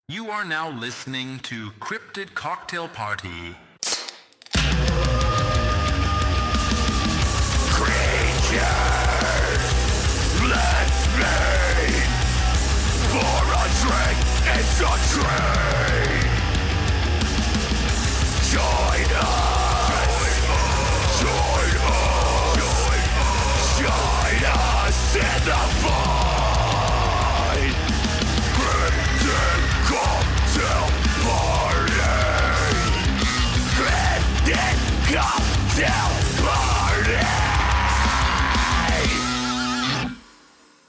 You are now listening to Cryptid Cocktail Party. Creatures, let's meet for a drink. It's a treat. Join us in the fight. Cryptid Cocktail Party. Cryptid Cocktail Party.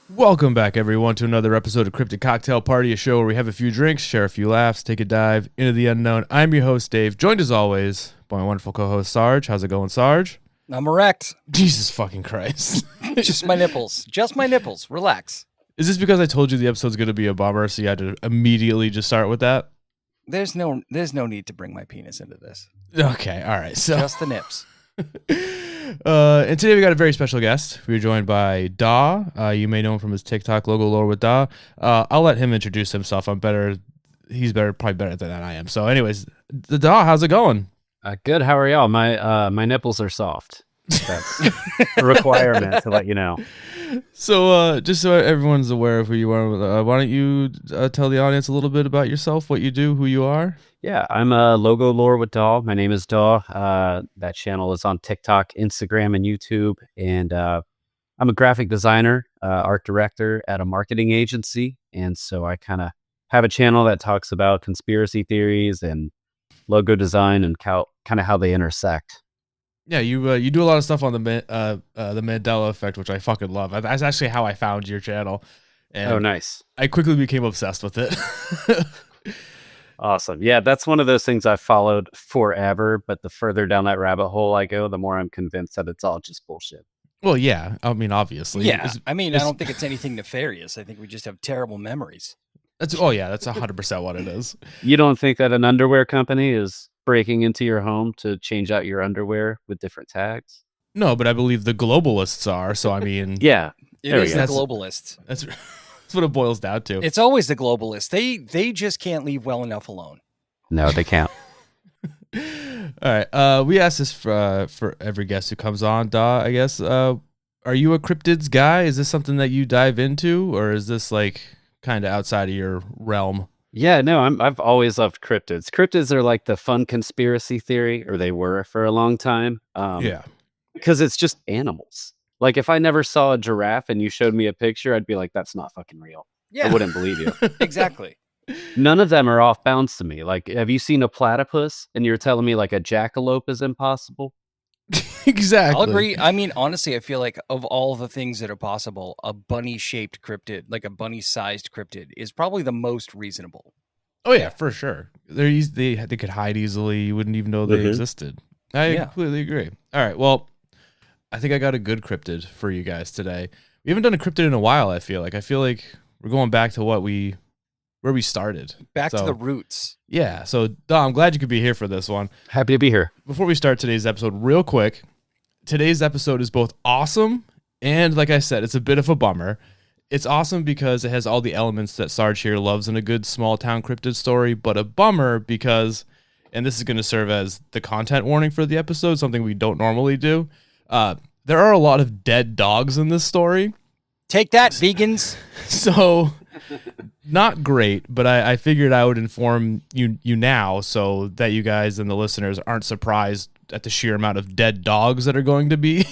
Welcome back, everyone, to another episode of Cryptid Cocktail Party, a show where we have a few drinks, share a few laughs, take a dive into the unknown. I'm your host, Dave, joined as always by my wonderful co-host, Sarge. How's it going, Sarge? I'm erect. Jesus fucking Christ. Just my nipples. Just my nipples. Relax. Is this because I told you the episode's going to be a bummer, so you had to immediately just start with that? There's no need to bring my penis into this. Okay, all right. So, Just the nips. and today we got a very special guest. We're joined by Daw. You may know him from his TikTok, logolorewithdaw. I'll let him introduce himself. He's probably better than I am. So anyways, the Daw, how's it going? Good. How are y'all? My nipples are soft. That's a requirement to let you know. So just so everyone's aware of who you are, why don't you tell the audience a little bit about yourself, what you do, who you are? Yeah, I'm a logolorewithdaw. My name is Daw. That channel is on TikTok, Instagram, and YouTube. And I'm a graphic designer, art director at a marketing agency. And so I kind of have a channel that talks about conspiracy theories and logo design and kind of how they intersect. Yeah, you do a lot of stuff on the Mandela effect, which I fucking love. That's actually how I found your channel. And oh, nice. I quickly became obsessed with it. Awesome. Yeah, that's one of those things I've followed forever, but the further down that rabbit hole I go, the more I'm convinced that it's all just bullshit. Well, yeah. I mean, obviously. Yeah. I don't think it's anything nefarious. I think we just have terrible memories. That's 100% what it is. You don't think that an underwear company is breaking into your home to change out your underwear with different tags? No, but I believe the globalists are. So, I mean. Yeah. It is the globalists. That's what it boils down to. It's always the globalists. They just can't leave well enough alone. No, they can't. All right. We ask this for every guest who comes on, Daw, I guess. Are you a cryptids guy? Is this something that you dive into, or is this like kind of outside of your realm? Yeah, no, I've always loved cryptids. Cryptids are like the fun conspiracy theory, or they were for a long time. Yeah. Because it's just animals. Like, if I never saw a giraffe and you showed me a picture, I'd be like, that's not fucking real. Yeah. I wouldn't believe you. Exactly. None of them are off bounds to me. Like, have you seen a platypus and you're telling me like a jackalope is impossible? Exactly. I'll agree. I mean, honestly, I feel like of all the things that are possible, a bunny-shaped cryptid, like a bunny-sized cryptid, is probably the most reasonable. Oh, yeah, for sure. They could hide easily. You wouldn't even know they existed. I completely agree. All right, well, I think I got a good cryptid for you guys today. We haven't done a cryptid in a while, I feel like. We're going back to where we started. Back to the roots. Yeah, so Dom, I'm glad you could be here for this one. Happy to be here. Before we start today's episode, real quick, today's episode is both awesome and, like I said, it's a bit of a bummer. It's awesome because it has all the elements that Sarge here loves in a good small-town cryptid story, but a bummer because, and this is going to serve as the content warning for the episode, something we don't normally do, there are a lot of dead dogs in this story. Take that, vegans. So, not great, but I figured I would inform you now so that you guys and the listeners aren't surprised at the sheer amount of dead dogs that are going to be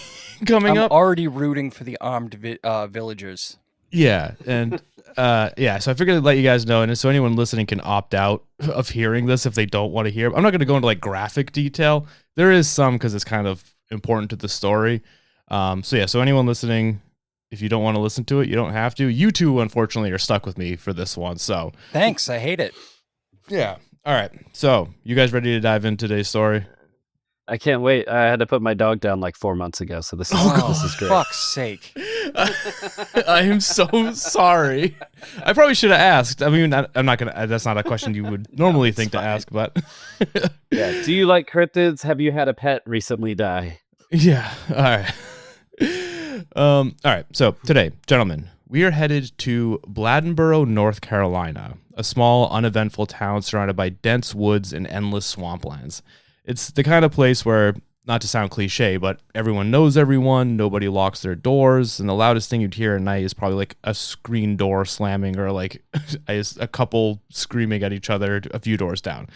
coming up. I'm already rooting for the armed villagers. Yeah, and so I figured I'd let you guys know, and so anyone listening can opt out of hearing this if they don't want to hear. I'm not going to go into like graphic detail. There is some because it's kind of important to the story. So anyone listening, if you don't want to listen to it, you don't have to. You two, unfortunately, are stuck with me for this one. So thanks. I hate it. Yeah. All right. So you guys ready to dive into today's story? I can't wait. I had to put my dog down like 4 months ago, so this is great. Fuck's sake. I am so sorry. I probably should have asked. I mean, I'm not going to, that's not a question you would normally think to ask, but. Yeah. Do you like cryptids? Have you had a pet recently die? Yeah. All right. All right. So today, gentlemen, we are headed to Bladenboro, North Carolina, a small, uneventful town surrounded by dense woods and endless swamplands. It's the kind of place where, not to sound cliche, but everyone knows everyone, nobody locks their doors, and the loudest thing you'd hear at night is probably like a screen door slamming or like a couple screaming at each other a few doors down.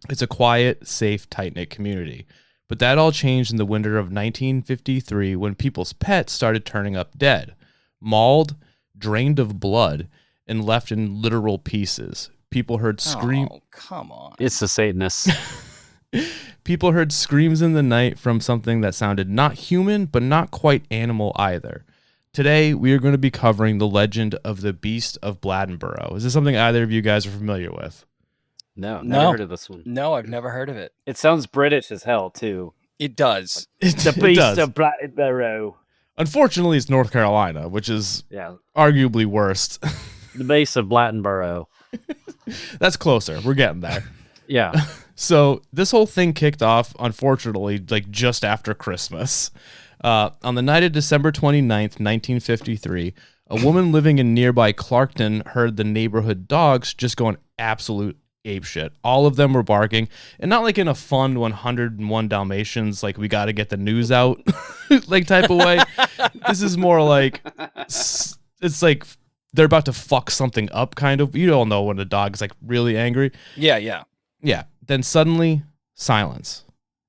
It's a quiet, safe, tight-knit community. But that all changed in the winter of 1953 when people's pets started turning up dead, mauled, drained of blood, and left in literal pieces. People heard scream. Oh, come on. It's the Satanists. People heard screams in the night from something that sounded not human, but not quite animal either. Today, we are going to be covering the legend of the Beast of Bladenboro. Is this something either of you guys are familiar with? No, never No. heard of this one. No, I've never heard of it. It sounds British as hell, too. It does. The It Beast does. of Bladenboro. Unfortunately, it's North Carolina, which is Yeah, arguably worst. the Beast of Bladenboro. That's closer. We're getting there. Yeah. So this whole thing kicked off, unfortunately, like just after Christmas. On the night of December 29th, 1953, a woman living in nearby Clarkton heard the neighborhood dogs just going absolute apeshit. All of them were barking, and not like in a fun 101 Dalmatians, like we got to get the news out, like type of way. This is more like, it's like they're about to fuck something up, kind of. You all know when a dog is like really angry. Yeah, yeah. Yeah. Then suddenly, silence.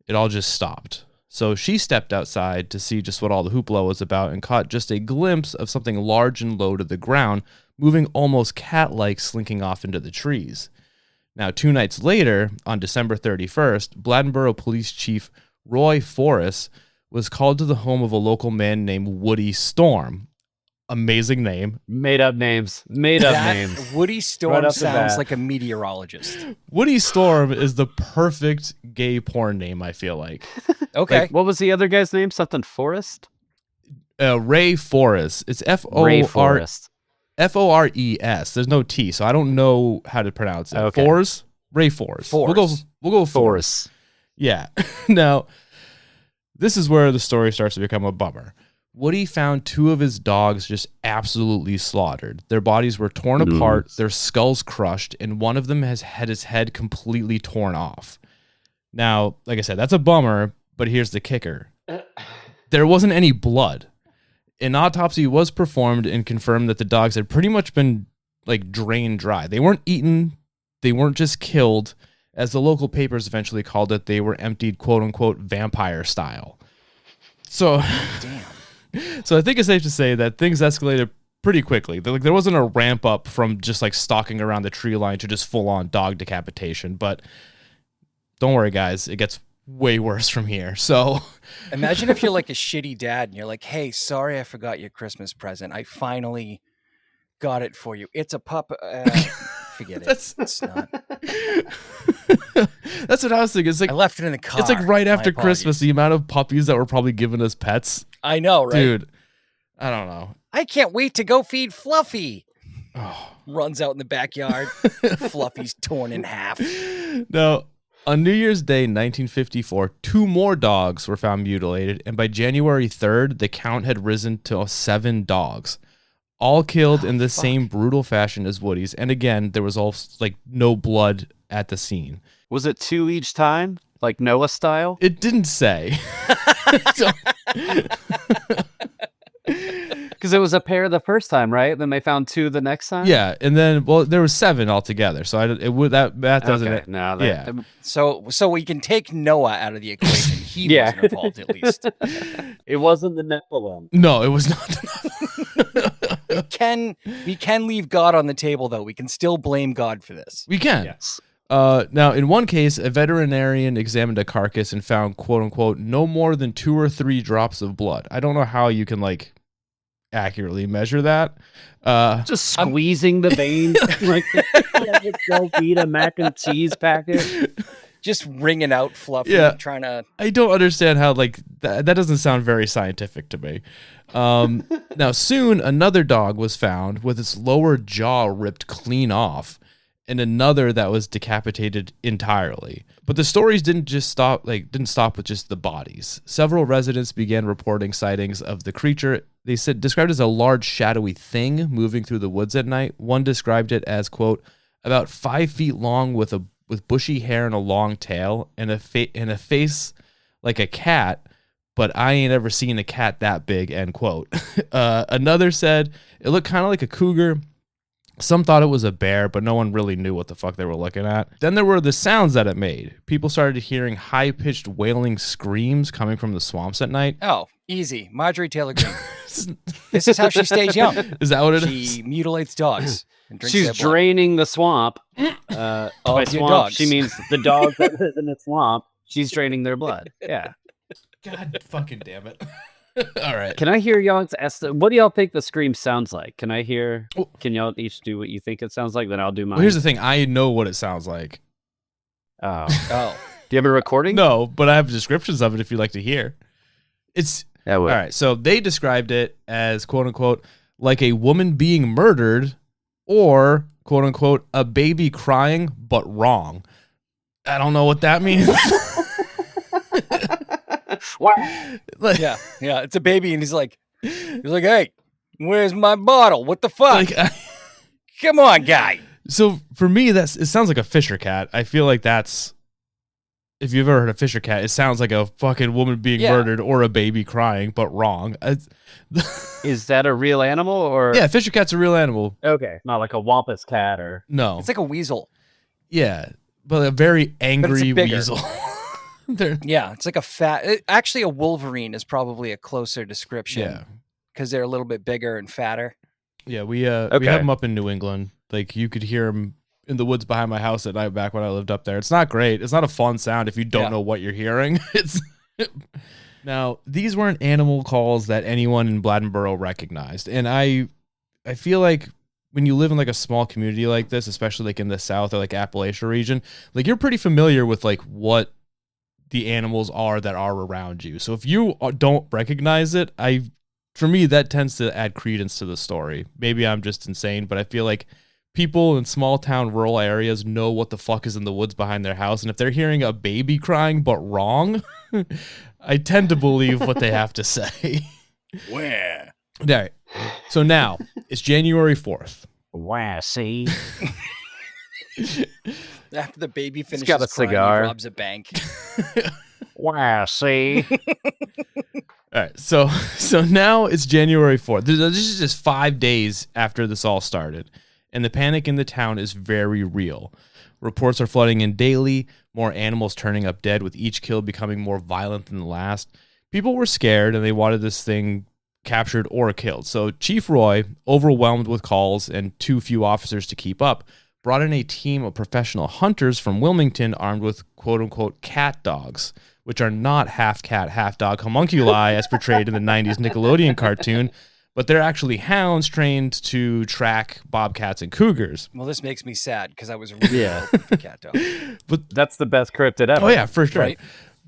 It all just stopped. So she stepped outside to see just what all the hoopla was about and caught just a glimpse of something large and low to the ground, moving almost cat-like, slinking off into the trees. Now, 2 nights later, on December 31st, Bladenboro Police Chief Roy Forrest was called to the home of a local man named Woody Storm. Amazing name. Made up names. Made up That names. Woody Right Storm off the sounds bat. like a meteorologist. Woody Storm is the perfect gay porn name, I feel like. Okay. Like, what was the other guy's name? Something Forrest? Ray Forrest. It's Ray Forrest. F-O-R-E-S. There's no T, so I don't know how to pronounce it. Okay. Forrest? Ray Forrest. We'll go Forrest. Forrest. Yeah. Now, this is where the story starts to become a bummer. Woody found 2 of his dogs just absolutely slaughtered. Their bodies were torn apart, their skulls crushed, and one of them has had his head completely torn off. Now, like I said, that's a bummer, but here's the kicker. There wasn't any blood. An autopsy was performed and confirmed that the dogs had pretty much been like drained dry. They weren't eaten. They weren't just killed. As the local papers eventually called it, they were emptied, quote unquote, vampire style. So, Damn. so I think it's safe to say that things escalated pretty quickly. There wasn't a ramp up from just like stalking around the tree line to just full on dog decapitation. But don't worry, guys. It gets way worse from here. So Imagine if you're like a shitty dad and you're like, hey, sorry I forgot your Christmas present. I finally got it for you. It's a pup. Forget it. It's not. That's what I was thinking. It's like I left it in the car. it's like right My after Christmas, apologies. the amount of puppies that were probably given as pets. I know, right? Dude, I don't know. I can't wait to go feed Fluffy. Oh. Runs out in the backyard. Fluffy's torn in half. Now, on New Year's Day, 1954, 2 more dogs were found mutilated, and by January 3rd, the count had risen to 7 dogs, all killed in the same brutal fashion as Woody's. And again, there was all like no blood at the scene. Was it 2 each time? Like Noah style? It didn't say. So- Because it was a pair the first time, right? Then they found 2 the next time? yeah, and then there was 7 altogether. So that doesn't. Okay. No, that, Yeah. So we can take Noah out of the equation. He Yeah. wasn't involved at least. It wasn't the Nephilim. No, it was not. We can leave God on the table though. We can still blame God for this. We can. Yes. Now, in one case, a veterinarian examined a carcass and found, quote unquote, no more than 2 or 3 drops of blood. I don't know how you can like accurately measure that. Just squeezing the veins like don't eat a mac and cheese packet. Just wringing out Fluffy, Yeah. trying to. I don't understand how like that doesn't sound very scientific to me. Now, soon another dog was found with its lower jaw ripped clean off. and another that was decapitated entirely. But the stories didn't stop with just the bodies. Several residents began reporting sightings of the creature. They said described as a large shadowy thing moving through the woods at night. One described it as, quote, about 5 feet long with bushy hair and a long tail and a face like a cat, but I ain't ever seen a cat that big, end quote. Another said it looked kind of like a cougar. Some thought it was a bear, but no one really knew what the fuck they were looking at. Then there were the sounds that it made. People started hearing high-pitched wailing screams coming from the swamps at night. Oh, easy. Marjorie Taylor Greene. This is how she stays young. Is that what it is? She mutilates dogs and drinks She's their blood. draining the swamp. By your swamp, dogs. she means the dogs that live in the swamp. She's draining their blood. Yeah. God fucking damn it. All right. Can I hear y'all's estimate? What do y'all think the scream sounds like? Can I hear? Can y'all each do what you think it sounds like? Then I'll do mine. Well, here's the thing. I know what it sounds like. Oh. Oh. Do you have a recording? No, but I have descriptions of it if you'd like to hear. It's Yeah, all right. So they described it as, quote unquote, like a woman being murdered or, quote unquote, a baby crying, but wrong. I don't know what that means. Like, Yeah, it's a baby, and he's like, hey, where's my bottle? What the fuck? like, Come on, guy. so for me, it sounds like a Fisher cat. I feel like that's, if you've ever heard a Fisher cat, it sounds like a fucking woman being murdered or a baby crying, but wrong. Is that a real animal or? Yeah, Fisher cat's a real animal. Okay. Not like a wampus cat or. No. It's like a weasel. Yeah, but a very angry bigger. weasel. Yeah, it's like actually, a wolverine is probably a closer description. Yeah. Because they're a little bit bigger and fatter. Yeah, we have them up in New England. Like, you could hear them in the woods behind my house at night back when I lived up there. It's not great. It's not a fun sound if you don't know what you're hearing. Now, these weren't animal calls that anyone in Bladenboro recognized. And I feel like when you live in like a small community like this, especially like in the South or like Appalachia region, like you're pretty familiar with like what the animals are that are around you. So if you don't recognize it, for me, that tends to add credence to the story. Maybe I'm just insane, but I feel like people in small town, rural areas know what the fuck is in the woods behind their house. And if they're hearing a baby crying, but wrong, I tend to believe what they have to say. Where? All right. So now it's January 4th. Wow, see? After the baby finishes got a crying, cigar. he robs a bank. Wow, see? All right, so now it's January 4th. This is just 5 days after this all started, and the panic in the town is very real. Reports are flooding in daily, more animals turning up dead, with each kill becoming more violent than the last. People were scared, and they wanted this thing captured or killed. So Chief Roy, overwhelmed with calls and too few officers to keep up, brought in a team of professional hunters from Wilmington armed with quote-unquote cat dogs, which are not half cat, half dog homunculi as portrayed in the 90s Nickelodeon cartoon, but they're actually hounds trained to track bobcats and cougars. Well, this makes me sad because I was really hoping for cat dog. But That's the best cryptid ever. oh yeah, for sure. Right.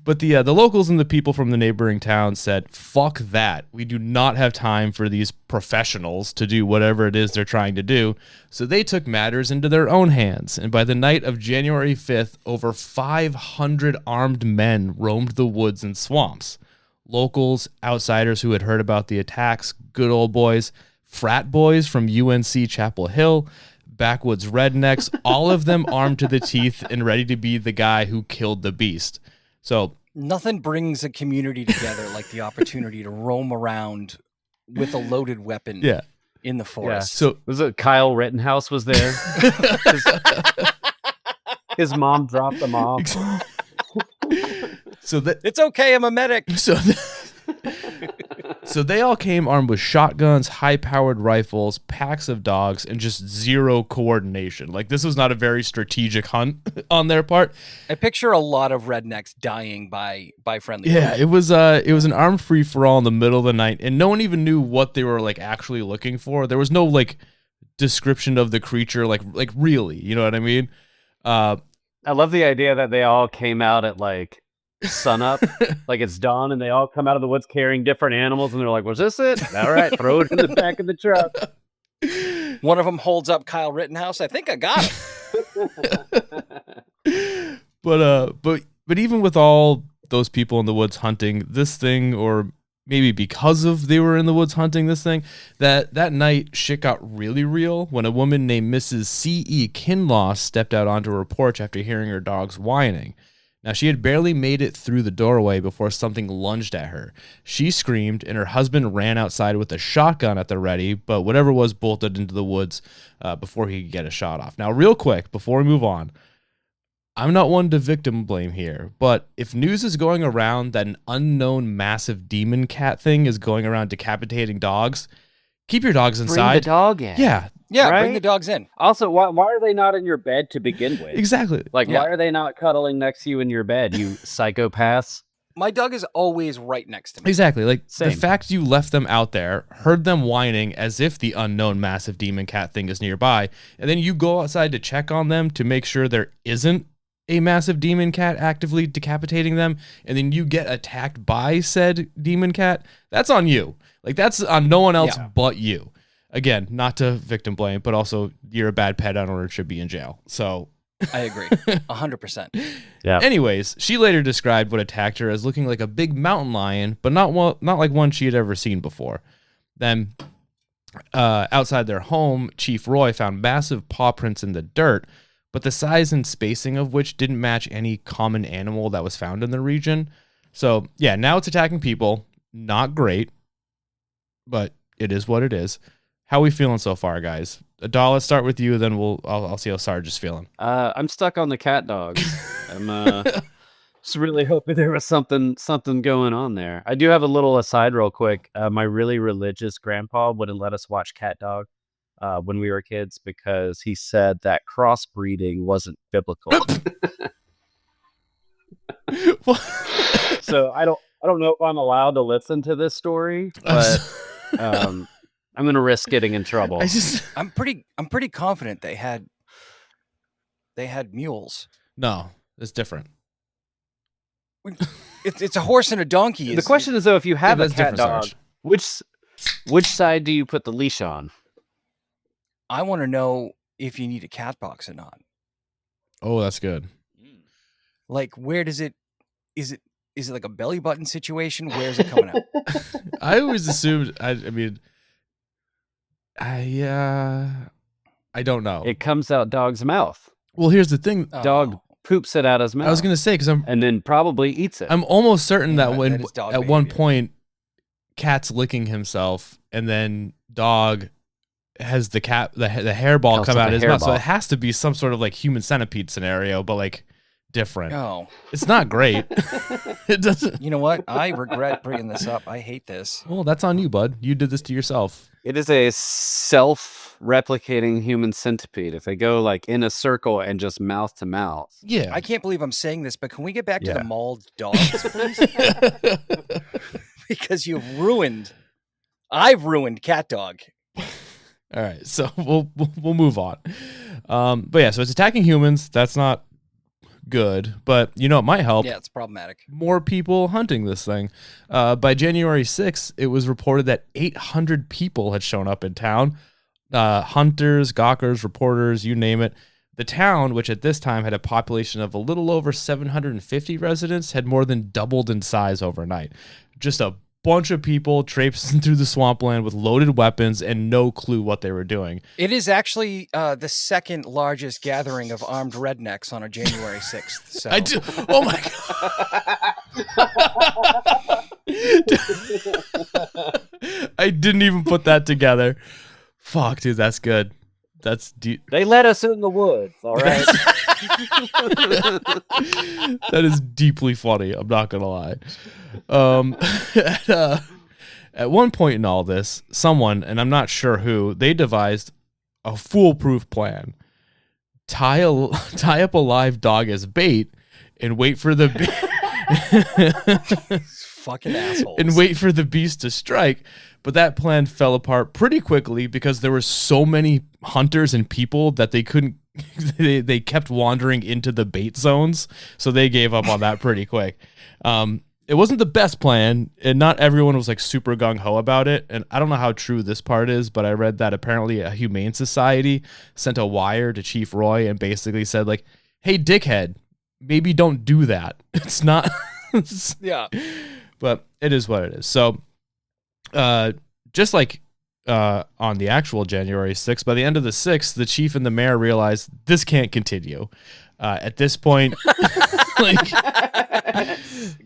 But the locals and the people from the neighboring towns said, fuck that. We do not have time for these professionals to do whatever it is they're trying to do. So they took matters into their own hands. And by the night of January 5th, over 500 armed men roamed the woods and swamps. Locals, outsiders who had heard about the attacks, good old boys, frat boys from UNC Chapel Hill, backwoods rednecks, all of them armed to the teeth and ready to be the guy who killed the beast. So Nothing brings a community together like the opportunity to roam around with a loaded weapon in the Yeah. forest. So Was it Kyle Rittenhouse was there? His mom dropped him off. so that It's okay, I'm a medic. so they all came armed with shotguns, high-powered rifles, packs of dogs, and just zero coordination. Like, this was not a very strategic hunt on their part. I picture a lot of rednecks dying by friendly Yeah, fire. it was an armed free-for-all in the middle of the night, and no one even knew what they were like actually looking for. There was no like description of the creature, like really, you know what I mean? I love the idea that they all came out at like sunup, like it's dawn, and they all come out of the woods carrying different animals, and they're like, "Was this it? All right, throw it in the back of the truck." One of them holds up Kyle Rittenhouse. I think I got him. But even with all those people in the woods hunting this thing, or maybe because of they were in the woods hunting this thing, that night shit got really real when a woman named Mrs. C.E. Kinlaw stepped out onto her porch after hearing her dogs whining. Now, she had barely made it through the doorway before something lunged at her. She screamed, and her husband ran outside with a shotgun at the ready, but whatever was bolted into the woods before he could get a shot off. Now, real quick, before we move on, I'm not one to victim blame here, but if news is going around that an unknown massive demon cat thing is going around decapitating dogs, keep your dogs inside. Bring the dog in. Yeah. Yeah, Right? bring the dogs in. Also, why are they not in your bed to begin with? Exactly. Like, Yeah. why are they not cuddling next to you in your bed, you psychopaths? My dog is always right next to me. Exactly. Like the Same. fact you left them out there, heard them whining as if the unknown massive demon cat thing is nearby, and then you go outside to check on them to make sure there isn't a massive demon cat actively decapitating them, and then you get attacked by said demon cat, that's on you. Like, that's on no one else Yeah. but you. Again, not to victim blame, but also you're a bad pet owner and should be in jail. So I agree. 100%. Yeah. anyways, she later described what attacked her as looking like a big mountain lion, but not like one she had ever seen before. Then outside their home, Chief Roy found massive paw prints in the dirt, but the size and spacing of which didn't match any common animal that was found in the region. So, yeah, now it's attacking people. Not great, but it is what it is. How we feeling so far, guys? Adal, let's start with you, then I'll see how Sarge is feeling. I'm stuck on the cat dogs. I'm just really hoping there was something going on there. I do have a little aside real quick. My really religious grandpa wouldn't let us watch cat dog when we were kids because he said that crossbreeding wasn't biblical. So I don't know if I'm allowed to listen to this story, but I'm gonna risk getting in trouble. I'm pretty confident they had mules. No, it's different. It's a horse and a donkey. The question is though, if you have a that's cat different, dog, Sarge. which side do you put the leash on? I want to know if you need a cat box or not. Oh, that's good. Like, where does it? Is it like a belly button situation? Where's it coming out? I always assumed. I don't know. It comes out dog's mouth. Well, here's the thing. Dog poops it out his mouth. I was gonna say because and then probably eats it. I'm almost certain Yeah, that when that is dog at one behavior. point, cat's licking himself, and then dog has the hairball Comes come up out a of his mouth. So hairball. it has to be some sort of like human centipede scenario, but like different. Oh, It's not great. It doesn't. you know what? I regret bringing this up. I hate this. Well, that's on you, bud. You did this to yourself. It is a self-replicating human centipede. If they go like in a circle and just mouth to mouth. Yeah. I can't believe I'm saying this, but can we get back to Yeah. the mauled dogs, please? Because I've ruined cat dog. All right, so we'll move on. But yeah, so it's attacking humans. That's not good, but you know it might help. Yeah, it's problematic. More people hunting this thing. By January 6th, it was reported that 800 people had shown up in town. Hunters, gawkers, reporters, you name it. The town, which at this time had a population of a little over 750 residents, had more than doubled in size overnight. Just a bunch of people traipsing through the swampland with loaded weapons and no clue what they were doing. It is actually the second largest gathering of armed rednecks on a January 6th. So I do. Oh my god! I didn't even put that together. Fuck, dude, that's good. That's deep. They let us in the woods, all right? That is deeply funny. I'm not gonna lie. At one point in all this, someone, and I'm not sure who, they devised a foolproof plan. Tie up a live dog as bait and wait for the fucking assholes. and wait for the beast to strike. But that plan fell apart pretty quickly because there were so many hunters and people that they couldn't. They kept wandering into the bait zones, so they gave up on that pretty quick. it wasn't the best plan, and not everyone was like super gung-ho about it. And I don't know how true this part is, but I read that apparently a humane society sent a wire to Chief Roy and basically said like, hey, dickhead, maybe don't do that. It's not... Yeah. But it is what it is. So just like on the actual January 6th, by the end of the 6th, the chief and the mayor realized this can't continue. At this point, like,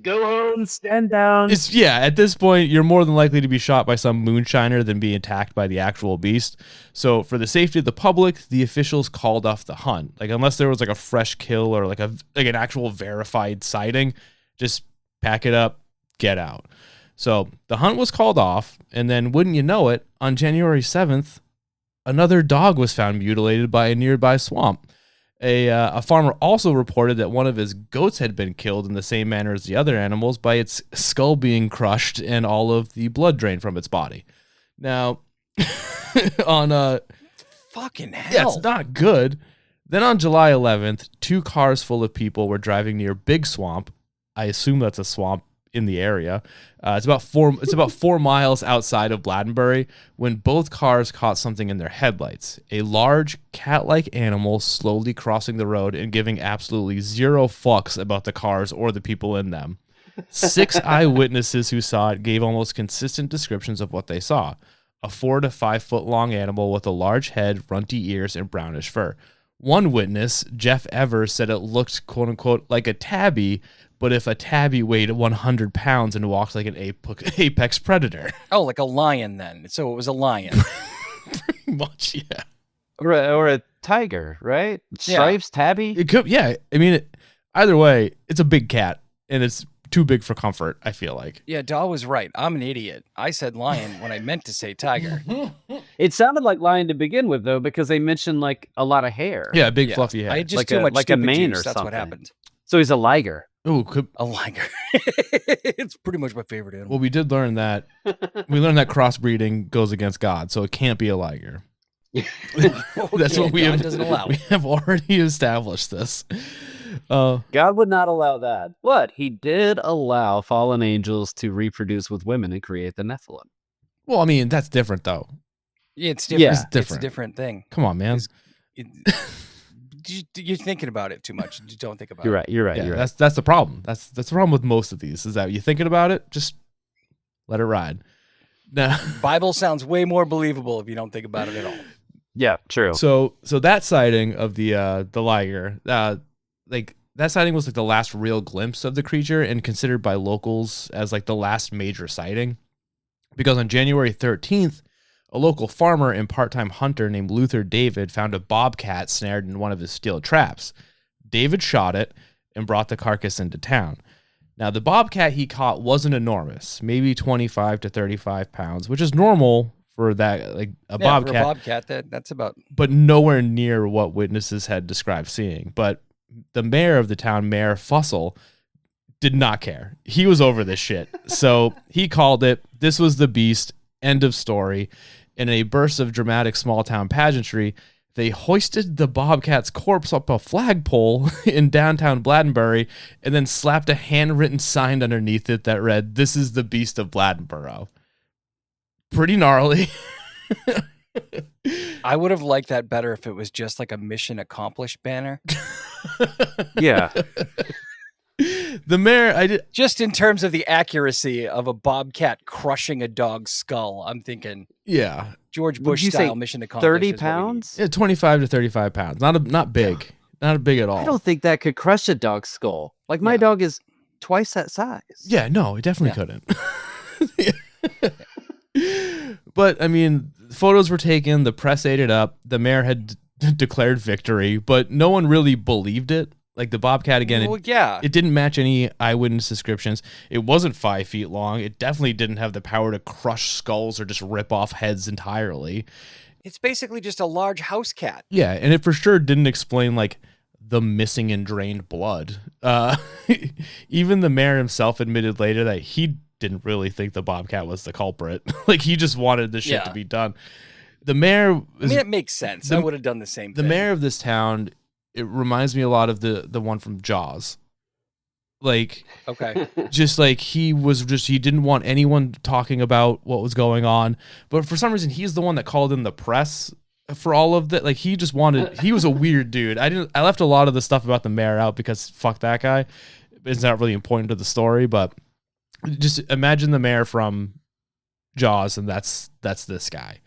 go home, stand down. At this point, you're more than likely to be shot by some moonshiner than be attacked by the actual beast. So for the safety of the public, the officials called off the hunt. Like, unless there was like a fresh kill or like an actual verified sighting, just pack it up, get out. So the hunt was called off, and then wouldn't you know it, on January 7th, another dog was found mutilated by a nearby swamp. A farmer also reported that one of his goats had been killed in the same manner as the other animals by its skull being crushed and all of the blood drained from its body. Now, on fucking hell. Yeah, it's not good. Then on July 11th, 2 cars full of people were driving near Big Swamp. I assume that's a swamp in the area. It's about 4 miles outside of Bladenboro when both cars caught something in their headlights. A large cat-like animal slowly crossing the road and giving absolutely zero fucks about the cars or the people in them. 6 eyewitnesses who saw it gave almost consistent descriptions of what they saw. A 4 to 5 foot long animal with a large head, runty ears, and brownish fur. One witness, Jeff Evers, said it looked, quote unquote, like a tabby, but if a tabby weighed 100 pounds and walked like an apex predator. Oh, like a lion then. So it was a lion. Pretty much, yeah. Or a tiger, right? Stripes, tabby? It could, yeah. I mean, either way, it's a big cat, and it's too big for comfort, I feel like. Yeah, Daw was right. I'm an idiot. I said lion when I meant to say tiger. It sounded like lion to begin with, though, because they mentioned like a lot of hair. Yeah, big fluffy head. I had just Like too a- much like a stupid mane juice. or That's what something. happened. So he's a liger. Oh, A liger. It's pretty much my favorite animal. well, we did learn that. We learned that crossbreeding goes against God, so it can't be a liger. That's what we God have. doesn't allow We it. have already established this. God would not allow that. But he did allow fallen angels to reproduce with women and create the Nephilim. Well, I mean, that's different, though. Yeah, it's different. Yeah. It's different. a different thing. Come on, man. You're thinking about it too much. You don't think about You're it. right. You're right. Yeah, You're right. that's the problem. That's the problem with most of these is that you thinking about it, just let it ride. Now, Bible sounds way more believable if you don't think about it at all. Yeah, true. so that sighting of the liger, like that sighting was like the last real glimpse of the creature and considered by locals as like the last major sighting, because on January 13th, a local farmer and part-time hunter named Luther David found a bobcat snared in one of his steel traps. David shot it and brought the carcass into town. Now, the bobcat he caught wasn't enormous, maybe 25 to 35 pounds, which is normal for that, like a bobcat, For a bobcat, that's about. but nowhere near what witnesses had described seeing. But the mayor of the town, Mayor Fussell, did not care. He was over this shit. So he called it, this was the beast, end of story. In a burst of dramatic small town pageantry, they hoisted the bobcat's corpse up a flagpole in downtown Bladenboro and then slapped a handwritten sign underneath it that read, "This is the Beast of Bladenboro." Pretty gnarly. I would have liked that better if it was just like a mission accomplished banner. Yeah. The mayor, Just in terms of the accuracy of a bobcat crushing a dog's skull, I'm thinking yeah, George Would Bush you say style mission accomplished. 30 is what we need. pounds? yeah, 25 to 35 pounds. Not big. Not big at all. I don't think that could crush a dog's skull. Like my Yeah. dog is twice that size. Yeah, no, it definitely couldn't. But I mean, photos were taken, the press ate it up, the mayor had declared victory, but no one really believed it. Like the bobcat, again, Well, yeah. it didn't match any eyewitness descriptions. It wasn't 5 feet long. It definitely didn't have the power to crush skulls or just rip off heads entirely. It's basically just a large house cat. Yeah, and it for sure didn't explain like the missing and drained blood. Even the mayor himself admitted later that he didn't really think the bobcat was the culprit. Like he just wanted this shit to Yeah. be done. The mayor, I mean, it makes sense. I would have done the same the thing. mayor of this town, it reminds me a lot of the one from Jaws. Like, Okay. just like he didn't want anyone talking about what was going on. But for some reason, he's the one that called in the press for all of that. Like, he was a weird dude. I left a lot of the stuff about the mayor out because fuck that guy. It's not really important to the story, but just imagine the mayor from Jaws, and that's this guy.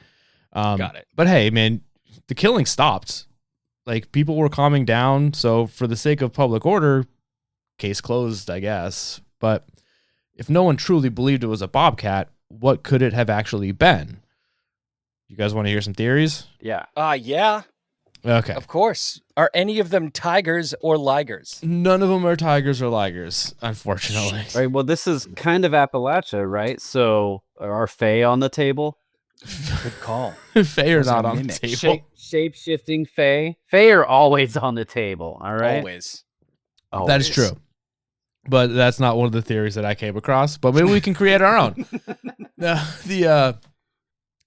Got it. But hey, man, the killing stopped. Like, people were calming down. So for the sake of public order, case closed, I guess. But if no one truly believed it was a bobcat, what could it have actually been? You guys want to hear some theories? Yeah. Yeah, Okay. of course. Are any of them tigers or ligers? None of them are tigers or ligers, unfortunately. Right. Well, this is kind of Appalachia, right? So are Fae on the table? Good call. Fae are Those are not on the mimics. table. Shape-shifting Fae. Fae are always on the table, all right? Always. That is true. But that's not one of the theories that I came across. But maybe we can create our own.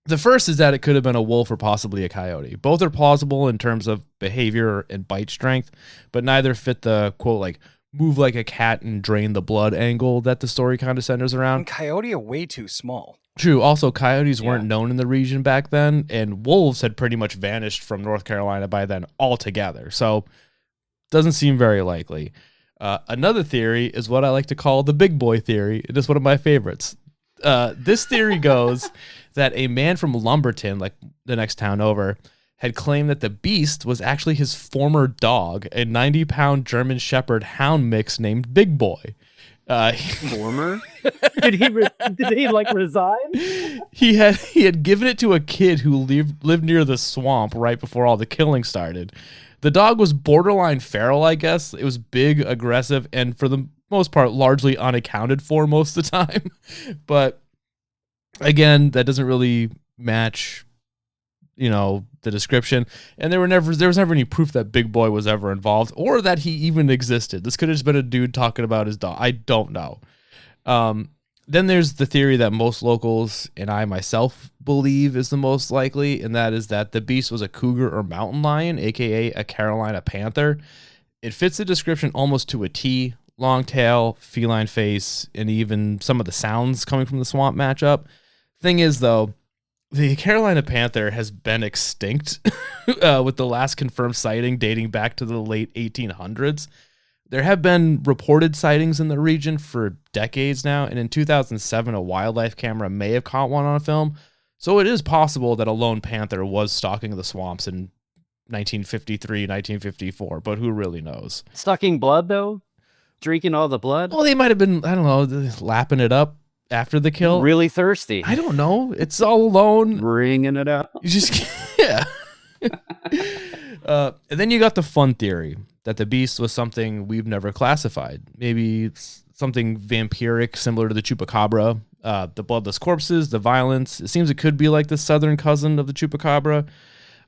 The first is that it could have been a wolf or possibly a coyote. Both are plausible in terms of behavior and bite strength, but neither fit the, quote, like, move like a cat and drain the blood angle that the story kind of centers around. And coyote are way too small. True. Also, coyotes weren't known in the region back then, and wolves had pretty much vanished from North Carolina by then altogether. So, doesn't seem very likely. Another theory is what I like to call the big boy theory. It is one of my favorites. This theory goes that a man from Lumberton, like the next town over, had claimed that the beast was actually his former dog, a 90-pound German Shepherd hound mix named Big Boy. Former? Did he like resign? He had given it to a kid who lived near the swamp right before all the killing started. The dog was borderline feral, I guess. It was big, aggressive, and for the most part, largely unaccounted for most of the time. But again, that doesn't really match, the description. And there was never any proof that Big Boy was ever involved or that he even existed. This could have just been a dude talking about his dog. I don't know. Then there's the theory that most locals and I myself believe is the most likely, and that is that the beast was a cougar or mountain lion, aka a Carolina panther. It fits the description almost to a T. Long tail, feline face, and even some of the sounds coming from the swamp match up. Thing is, though, the Carolina panther has been extinct with the last confirmed sighting dating back to the late 1800s. There have been reported sightings in the region for decades now, and in 2007, a wildlife camera may have caught one on film. So it is possible that a lone panther was stalking the swamps in 1953, 1954, but who really knows? Sucking blood, though? Drinking all the blood? Well, they might have been, I don't know, lapping it up after the kill. Really thirsty. I don't know. It's all alone. Bringing it out. You just, yeah. And then you got the fun theory that the beast was something we've never classified. Maybe it's something vampiric, similar to the chupacabra. The bloodless corpses, the violence. It seems it could be like the southern cousin of the chupacabra.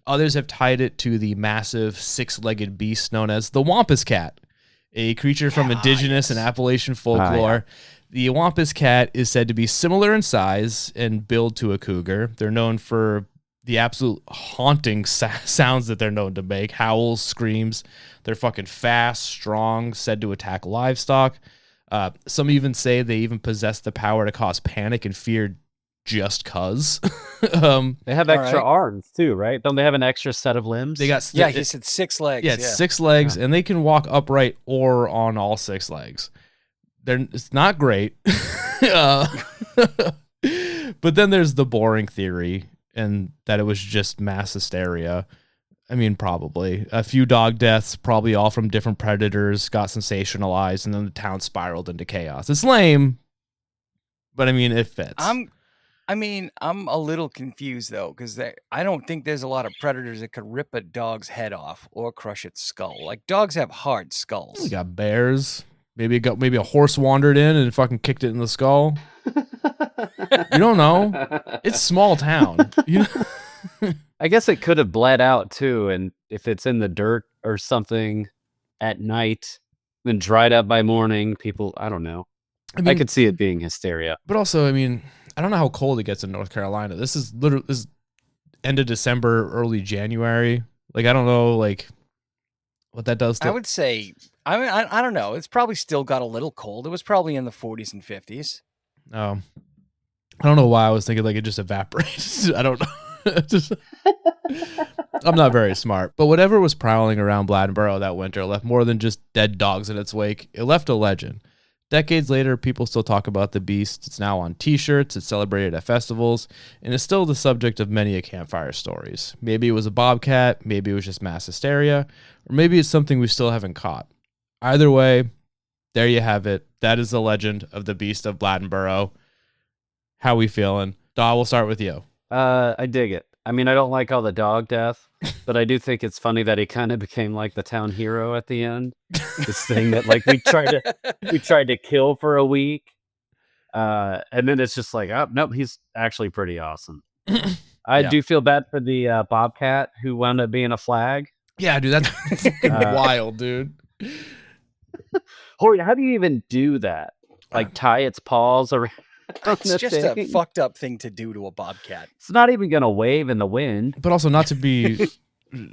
Others have tied it to the massive six-legged beast known as the wampus cat, a creature from indigenous and Appalachian folklore. The wampus cat is said to be similar in size and build to a cougar. They're known for the absolute haunting sounds that they're known to make. Howls, screams. They're fucking fast, strong, said to attack livestock. Some even say they even possess the power to cause panic and fear just cuz. They have extra arms too, right? Don't they have an extra set of limbs? They got he said 6 legs. Yeah, it's 6 legs, and they can walk upright or on all 6 legs. It's not great. But then there's the boring theory, and that it was just mass hysteria. I mean, probably. A few dog deaths, probably all from different predators, got sensationalized, and then the town spiraled into chaos. It's lame, but I mean, it fits. I'm a little confused, though, because I don't think there's a lot of predators that could rip a dog's head off or crush its skull. Like, dogs have hard skulls. We got bears. Maybe a horse wandered in and fucking kicked it in the skull. You don't know. It's small town. I guess it could have bled out too, and if it's in the dirt or something at night, then dried up by morning, people, I don't know. I could see it being hysteria. But also, I mean, I don't know how cold it gets in North Carolina. This is end of December, early January. Like, I don't know, like what that does to I would say, I mean, I don't know. It's probably still got a little cold. It was probably in the 40s and 50s. I don't know why I was thinking like it just evaporates. I don't know. Just, I'm not very smart. But whatever was prowling around Bladenboro that winter left more than just dead dogs in its wake. It left a legend. Decades later, people still talk about the beast. It's now on t-shirts, it's celebrated at festivals, and it's still the subject of many a campfire stories. Maybe it was a bobcat, maybe it was just mass hysteria, or maybe it's something we still haven't caught. Either way, there you have it. That is the legend of the Beast of Bladenboro. How we feeling? Daw, we'll start with you. I dig it. I mean, I don't like all the dog death, but I do think it's funny that he kind of became like the town hero at the end. This thing that like we tried to kill for a week, and then it's just like, oh nope, he's actually pretty awesome. I do feel bad for the bobcat who wound up being a flag. Yeah, dude, that's fucking wild, dude. How do you even do that? Like tie its paws around? It's just a fucked up thing to do to a bobcat. It's not even gonna wave in the wind. But also not to be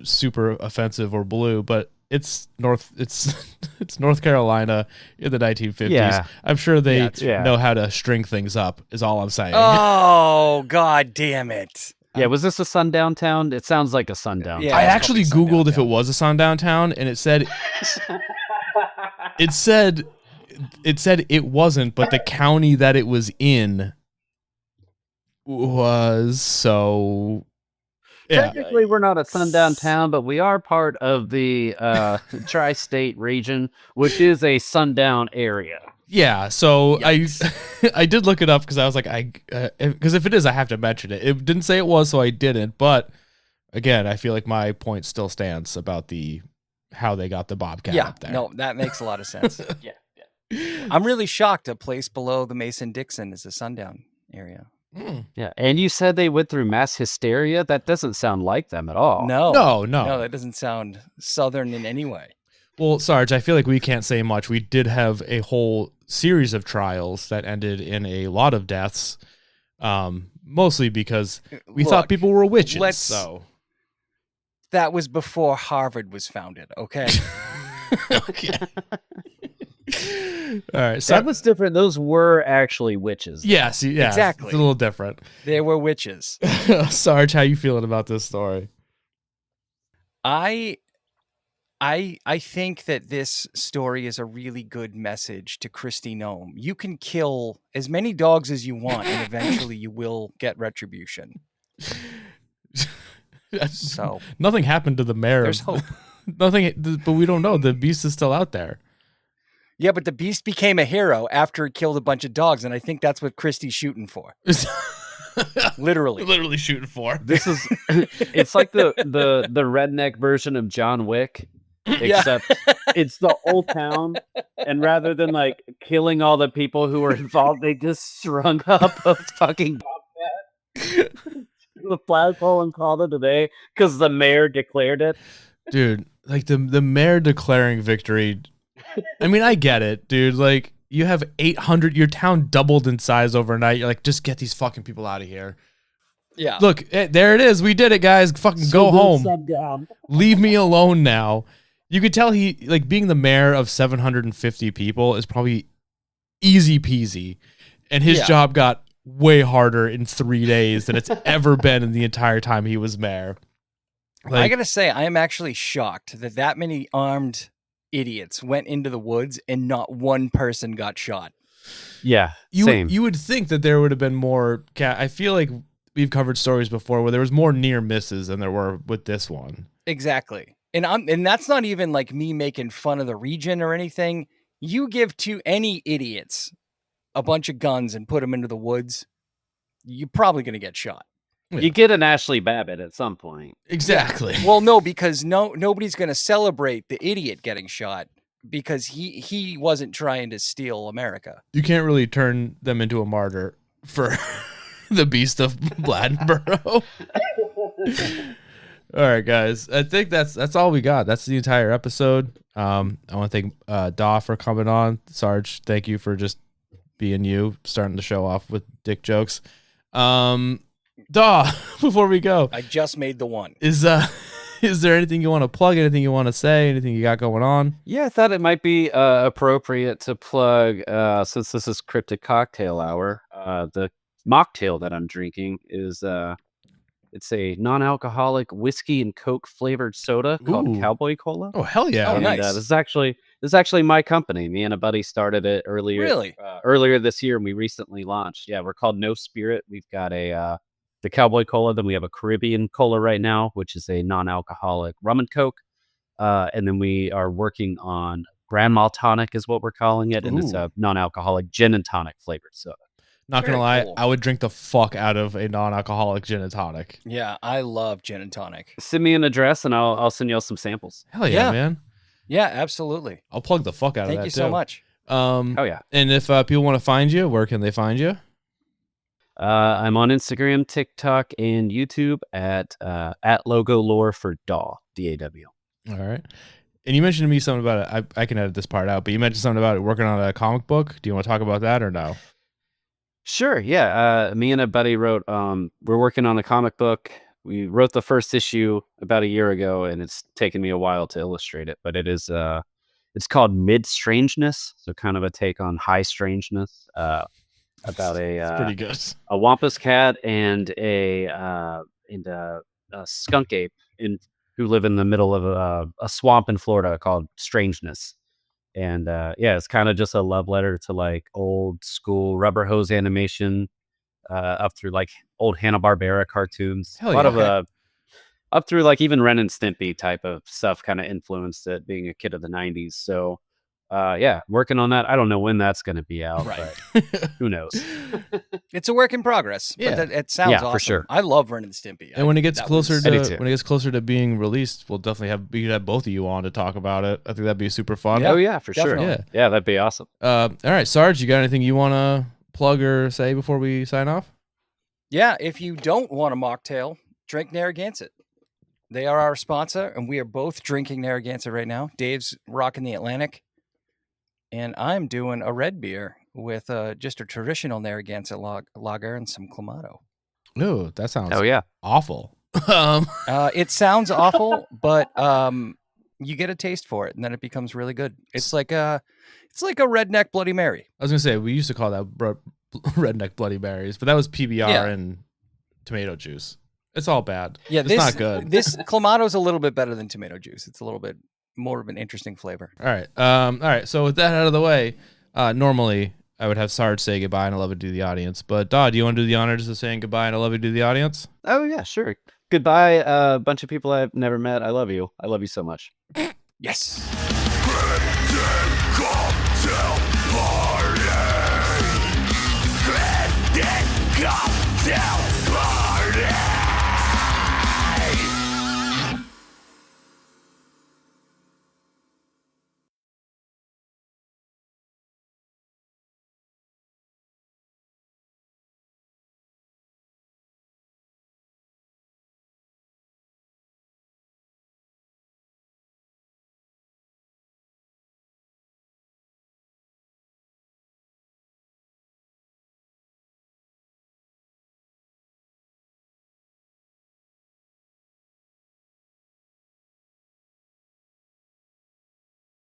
super offensive or blue, but it's North Carolina in the 1950s. Yeah. I'm sure they know how to string things up, is all I'm saying. Oh, god damn it. Yeah, was this a sundown town? It sounds like a sundown Yeah, town. I actually Googled if it was a sundown town, and it said it wasn't, but the county that it was in was. So yeah. Technically, we're not a sundown town, but we are part of the tri-state region, which is a sundown area. Yeah, so Yikes. I did look it up because I was like, because if it is, I have to mention it. It didn't say it was, so I didn't. But again, I feel like my point still stands about how they got the bobcat up there. No, that makes a lot of sense. Yeah. I'm really shocked a place below the Mason-Dixon is a sundown area. Yeah, and you said they went through mass hysteria? That doesn't sound like them at all. No, that doesn't sound southern in any way. Well, Sarge, I feel like we can't say much. We did have a whole series of trials that ended in a lot of deaths, mostly because we thought people were witches. So that was before Harvard was founded, okay? Okay. All right, so that was different. Those were actually witches. Yes, yeah, exactly. It's a little different. They were witches. Sarge, how you feeling about this story? I think that this story is a really good message to Kristi Noem. You can kill as many dogs as you want, and eventually you will get retribution. So nothing happened to the mayor. There's hope. Nothing, but we don't know. The beast is still out there. Yeah, but the beast became a hero after it killed a bunch of dogs, and I think that's what Kristi's shooting for. Literally shooting for. This is it's like the redneck version of John Wick, except it's the old town, and rather than like killing all the people who were involved, they just strung up a fucking bobcat the flagpole and called it a day because the mayor declared it. Dude, like the mayor declaring victory. I mean, I get it, dude. Like, you have 800, your town doubled in size overnight. You're like, just get these fucking people out of here. Yeah. Look, there it is. We did it, guys. Fucking go home. Leave me alone now. You could tell he, like, being the mayor of 750 people is probably easy peasy. And his job got way harder in 3 days than it's ever been in the entire time he was mayor. Like, I gotta say, I am actually shocked that many armed idiots went into the woods and not one person got shot. Yeah, same. You would think that there would have been more. I feel like we've covered stories before where there was more near misses than there were with this one. Exactly, and that's not even like me making fun of the region or anything. You give to any idiots a bunch of guns and put them into the woods, you're probably gonna get shot. You get an Ashley Babbitt at some point. Exactly. Well, no, because nobody's going to celebrate the idiot getting shot because he wasn't trying to steal America. You can't really turn them into a martyr for the Beast of Bladenboro. All right, guys. I think that's all we got. That's the entire episode. I want to thank Daw for coming on. Sarge, thank you for just being you, starting the show off with dick jokes. Daw, before we go, I just made the one. Is Is there anything you want to plug? Anything you want to say? Anything you got going on? Yeah, I thought it might be appropriate to plug, since this is Cryptid Cocktail Hour, the mocktail that I'm drinking is it's a non-alcoholic whiskey and Coke flavored soda called Ooh. Cowboy Cola. Oh, hell yeah. Oh, And nice. this is actually my company. Me and a buddy started it Really? earlier this year, and we recently launched. Yeah, we're called No Spirit. We've got the Cowboy Cola, then we have a Caribbean Cola right now, which is a non-alcoholic rum and Coke, and then we are working on Grand Mal Tonic, is what we're calling it, and it's Ooh. a non-alcoholic gin and tonic flavored soda. Not Very gonna lie, cool. I would drink the fuck out of a non-alcoholic gin and tonic. Yeah, I love gin and tonic. Send me an address, and I'll send you all some samples. Hell yeah, Yeah. man. Yeah, absolutely. I'll plug the fuck out Thank of that you so much. Oh yeah. And if people want to find you, where can they find you? I'm on Instagram, TikTok, and YouTube at logolorewithdaw, DAW. All right. And you mentioned to me something about it. I can edit this part out, but you mentioned something about it working on a comic book. Do you want to talk about that or no? Sure, yeah. Me and a buddy wrote. We're working on a comic book. We wrote the first issue about a year ago, and it's taken me a while to illustrate it. But it is. It's called Mid Strangeness, so kind of a take on High Strangeness. About It's pretty good. a wampus cat and a skunk ape who live in the middle of a swamp in Florida called Strangeness. And yeah, it's kind of just a love letter to like old school rubber hose animation, up through like old Hanna-Barbera cartoons. Hell A lot yeah. of up through like even Ren and Stimpy type of stuff kind of influenced it, being a kid of the 90s. So yeah, working on that. I don't know when that's going to be out, Right. but who knows? It's a work in progress. Yeah. But it sounds Yeah, awesome. for sure. I love Ren and Stimpy. And when it gets That closer was- I do to too. when it gets closer to being released, we'll definitely we could have both of you on to talk about it. I think that'd be super fun. Yeah, Oh yeah, for definitely. sure. Yeah, that'd be awesome. All right, Sarge, you got anything you want to plug or say before we sign off? Yeah, if you don't want a mocktail, drink Narragansett. They are our sponsor, and we are both drinking Narragansett right now. Dave's rocking the Atlantic, and I'm doing a red beer with just a traditional Narragansett lager and some Clamato. No, that sounds Oh yeah. awful. It sounds awful, but you get a taste for it, and then it becomes really good. It's like a redneck Bloody Mary. I was gonna say we used to call that redneck Bloody Marys, but that was PBR Yeah. and tomato juice. It's all bad. Yeah, it's this not good. This Clamato's a little bit better than tomato juice. It's a little bit more of an interesting flavor. All right. All right. So with that out of the way, normally I would have Sarge say goodbye and I love it to the audience. But Daw, do you want to do the honors of saying goodbye and I love it to the audience? Oh yeah, sure. Goodbye, a bunch of people I've never met. I love you. I love you so much. Yes.